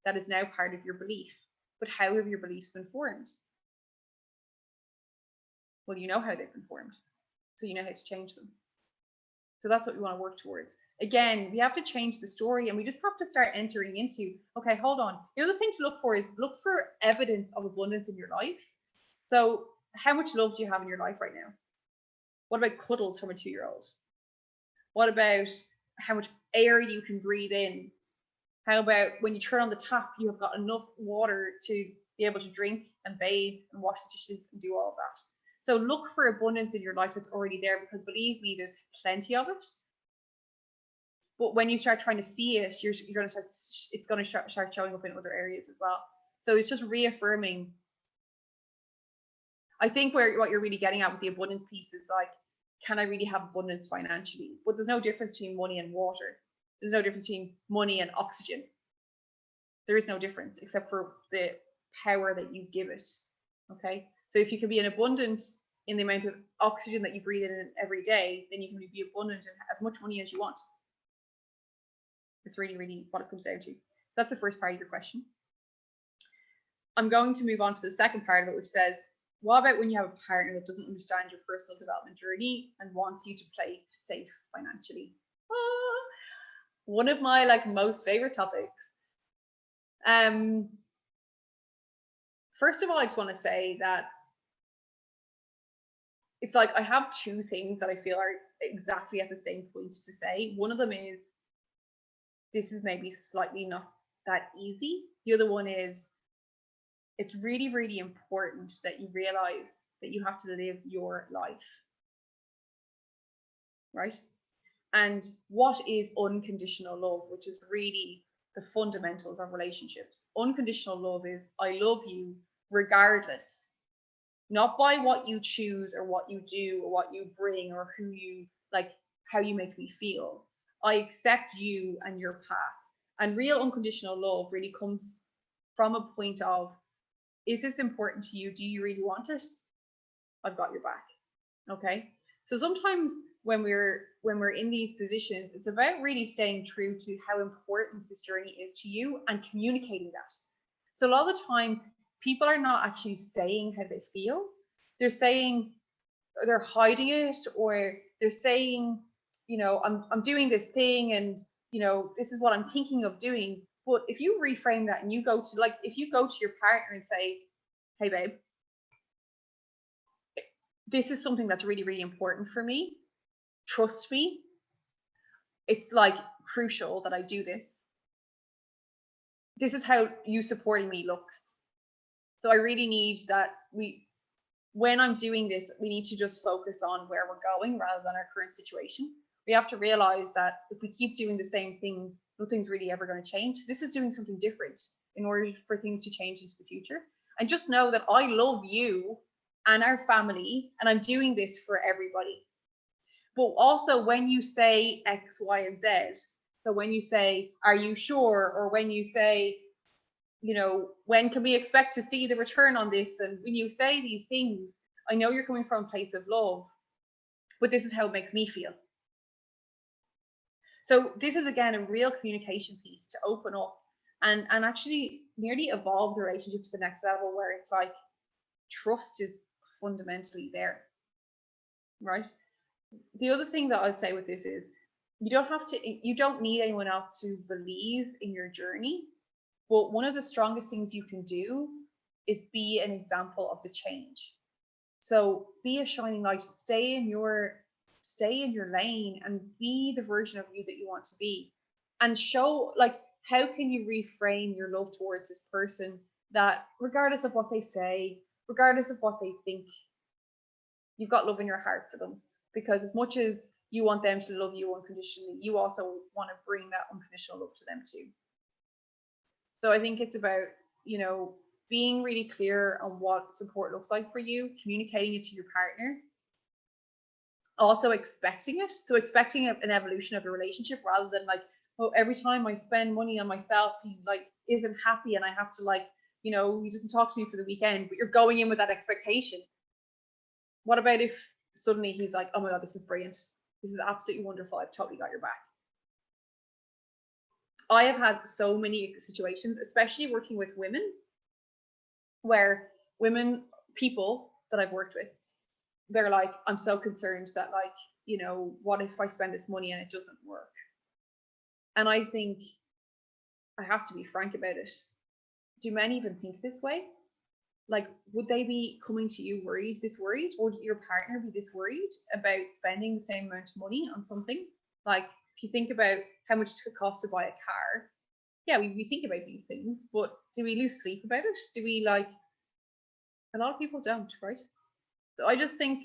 that is now part of your belief. But how have your beliefs been formed? Well, you know how they've been formed, so you know how to change them. So that's what we want to work towards. Again, we have to change the story, and we just have to start entering into, okay, hold on. The other thing to look for is look for evidence of abundance in your life. So how much love do you have in your life right now? What about cuddles from a 2-year-old? What about how much air you can breathe in? How about when you turn on the tap, you have got enough water to be able to drink and bathe and wash the dishes and do all of that. So look for abundance in your life that's already there, because believe me, there's plenty of it. But when you start trying to see it, you're going to start, it's going to start showing up in other areas as well. So it's just reaffirming. I think what you're really getting at with the abundance piece is like, can I really have abundance financially? But there's no difference between money and water. There's no difference between money and oxygen. There is no difference except for the power that you give it. Okay. So if you can be an abundant in the amount of oxygen that you breathe in every day, then you can be abundant in as much money as you want. It's really, really what it comes down to. That's the first part of your question. I'm going to move on to the second part of it, which says, what about when you have a partner that doesn't understand your personal development journey and wants you to play safe financially? One of my most favorite topics. First of all, I just want to say that it's like I have two things that I feel are exactly at the same point to say. One of them is, this is maybe slightly not that easy. The other one is, it's really, really important that you realize that you have to live your life, right? And what is unconditional love, which is really the fundamentals of relationships. Unconditional love is, I love you regardless, not by what you choose or what you do or what you bring or who you like, how you make me feel. I accept you and your path. And real unconditional love really comes from a point of, is this important to you? Do you really want it? I've got your back. Okay. So sometimes when we're in these positions, it's about really staying true to how important this journey is to you and communicating that. So a lot of the time, people are not actually saying how they feel. They're saying, they're hiding it, or they're saying, I'm doing this thing, and this is what I'm thinking of doing. But if you reframe that and you go to if you go to your partner and say, hey babe, this is something that's really, really important for me. Trust me. It's crucial that I do this. This is how you supporting me looks. So I really need that when I'm doing this, we need to just focus on where we're going rather than our current situation. We have to realize that if we keep doing the same things, nothing's really ever going to change. This is doing something different in order for things to change into the future. And just know that I love you and our family, and I'm doing this for everybody. But also when you say X, Y, and Z, so when you say, are you sure? Or when you say, when can we expect to see the return on this? And when you say these things, I know you're coming from a place of love, but this is how it makes me feel. So this is, again, a real communication piece to open up and actually nearly evolve the relationship to the next level, where it's like trust is fundamentally there, right? The other thing that I'd say with this is, you don't need anyone else to believe in your journey. But one of the strongest things you can do is be an example of the change. So be a shining light, stay in your lane and be the version of you that you want to be. And show, like, how can you reframe your love towards this person, that regardless of what they say, regardless of what they think, you've got love in your heart for them. Because as much as you want them to love you unconditionally, you also want to bring that unconditional love to them too. So I think it's about, being really clear on what support looks like for you, communicating it to your partner, also expecting it. So expecting an evolution of the relationship, rather than like, oh, every time I spend money on myself, he like isn't happy and I have to like, he doesn't talk to me for the weekend, but you're going in with that expectation. What about if suddenly he's like, oh my God, this is brilliant. This is absolutely wonderful. I've totally got your back. I have had so many situations, especially working with women, where people that I've worked with, they're like, I'm so concerned that like, what if I spend this money and it doesn't work? And I think I have to be frank about it. Do men even think this way? Like, would they be coming to you this worried? Would your partner be this worried about spending the same amount of money on something? Like, if you think about how much it costs to buy a car, yeah, we think about these things, but do we lose sleep about it? Do we like, a lot of people don't, right? So I just think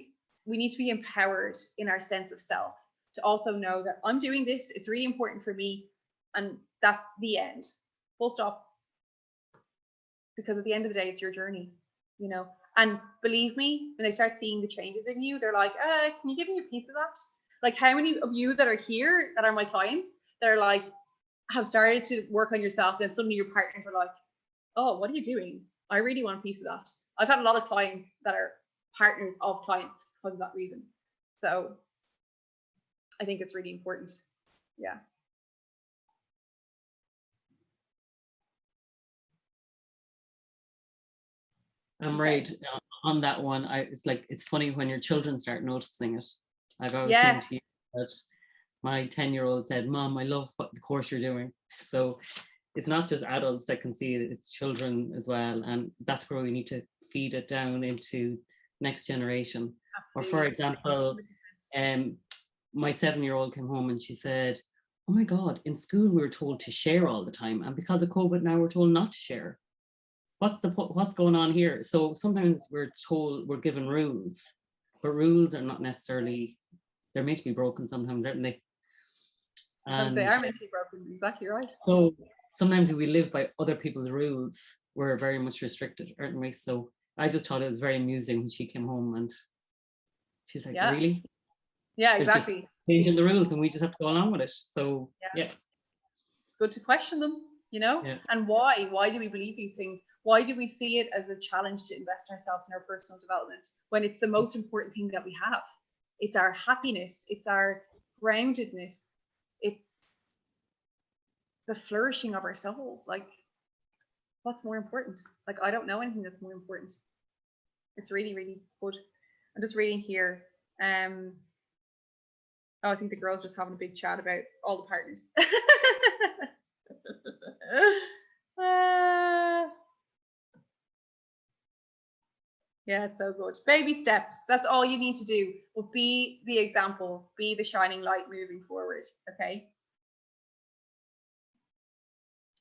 we need to be empowered in our sense of self to also know that I'm doing this, it's really important for me, and that's the end. Full stop. Because at the end of the day, it's your journey, And believe me, when they start seeing the changes in you, they're like, can you give me a piece of that? Like, how many of you that are here that are my clients that are like, have started to work on yourself, then suddenly your partners are like, oh, what are you doing? I really want a piece of that. I've had a lot of clients that are partners of clients because of that reason. So I think it's really important. Yeah. I'm right on that one. It's funny when your children start noticing it. Like I was saying to you that my 10-year-old said, Mom, I love what the course you're doing. So it's not just adults that can see it, it's children as well. And that's where we need to feed it down into next generation. Absolutely. Or for example, my 7-year-old came home and she said, oh my God, in school we were told to share all the time. And because of COVID now we're told not to share. What's going on here? So sometimes we're given rules, but rules are not necessarily, they're meant to be broken sometimes, aren't they? And they are meant to be broken, exactly right. So sometimes if we live by other people's rules, we're very much restricted, aren't we? So I just thought it was very amusing when she came home and she's like, really? Yeah, exactly. Just changing the rules and we just have to go along with it. So yeah. It's good to question them, And why? Why do we believe these things? Why do we see it as a challenge to invest in ourselves in our personal development when it's the most important thing that we have? It's our happiness. It's our groundedness. It's the flourishing of our soul. Like, what's more important? Like, I don't know anything that's more important. It's really, really good. I'm just reading here. I think the girls just having a big chat about all the partners. Yeah, it's so good. Baby steps. That's all you need to do. But be the example. Be the shining light moving forward. Okay.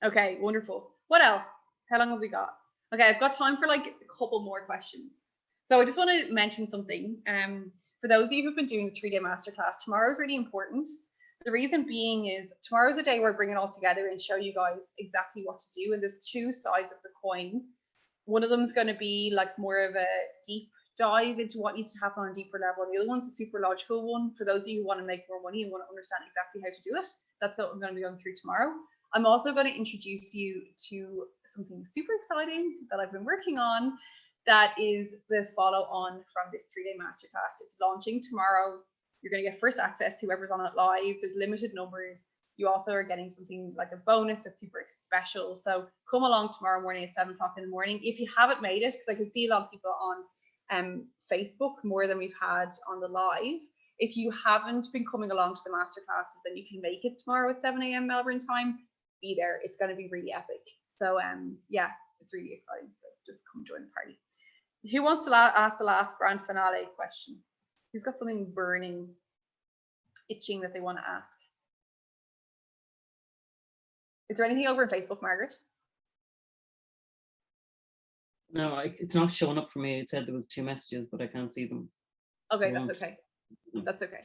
Okay, wonderful. What else? How long have we got? Okay, I've got time for like a couple more questions. So I just want to mention something. For those of you who've been doing the 3-day masterclass, tomorrow is really important. The reason being is tomorrow's a day where I bring it all together and show you guys exactly what to do. And there's two sides of the coin. One of them is going to be like more of a deep dive into what needs to happen on a deeper level. And the other one's a super logical one for those of you who want to make more money and want to understand exactly how to do it. That's what I'm going to be going through tomorrow. I'm also going to introduce you to something super exciting that I've been working on. That is the follow on from this 3-day masterclass. It's launching tomorrow. You're going to get first access, whoever's on it live. There's limited numbers. You also are getting something like a bonus that's super special. So come along tomorrow morning at 7 o'clock in the morning. If you haven't made it, because I can see a lot of people on Facebook more than we've had on the live. If you haven't been coming along to the masterclasses, then you can make it tomorrow at 7 a.m. Melbourne time. Be there. It's going to be really epic. So yeah, it's really exciting. So just come join the party. Who wants to ask the last grand finale question? Who's got something burning, itching that they want to ask? Is there anything over on Facebook, Margaret? No, it's not showing up for me. It said there was 2 messages, but I can't see them. Okay, that's okay. That's okay.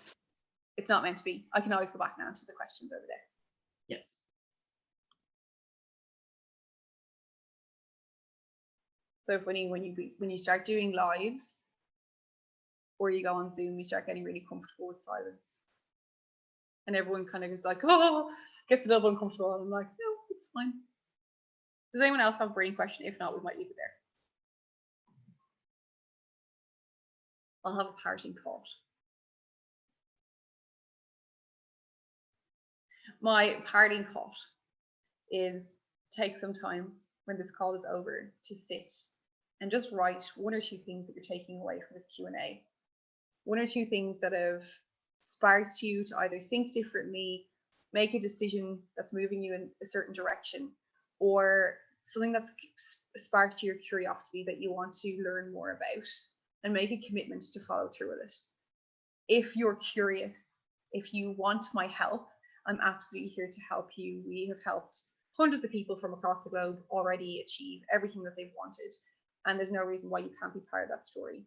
It's not meant to be. I can always go back now to the questions over there. Yeah. So if when you start doing lives, or you go on Zoom, you start getting really comfortable with silence, and everyone kind of is like, oh, gets a little uncomfortable, and I'm like, no, it's fine. Does anyone else have a burning question? If not, we might leave it there. I'll have a parting thought. My parting thought is take some time when this call is over to sit and just write 1 or 2 things that you're taking away from this Q&A. 1 or 2 things that have sparked you to either think differently, make a decision that's moving you in a certain direction, or something that's sparked your curiosity that you want to learn more about, and make a commitment to follow through with it. If you're curious, if you want my help, I'm absolutely here to help you. We have helped hundreds of people from across the globe already achieve everything that they've wanted, and there's no reason why you can't be part of that story.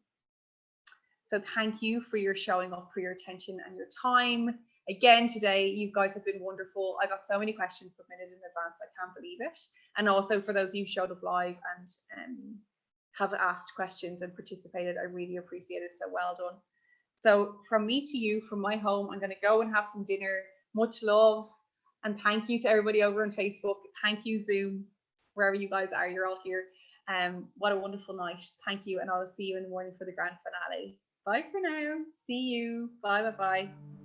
So thank you for your showing up, for your attention and your time. Again, today, you guys have been wonderful. I got so many questions submitted in advance, I can't believe it. And also for those of you who showed up live and have asked questions and participated, I really appreciate it. So well done. So from me to you, from my home, I'm going to go and have some dinner. Much love. And thank you to everybody over on Facebook. Thank you, Zoom, wherever you guys are. You're all here. What a wonderful night. Thank you. And I'll see you in the morning for the grand finale. Bye for now. See you. Bye, bye, bye.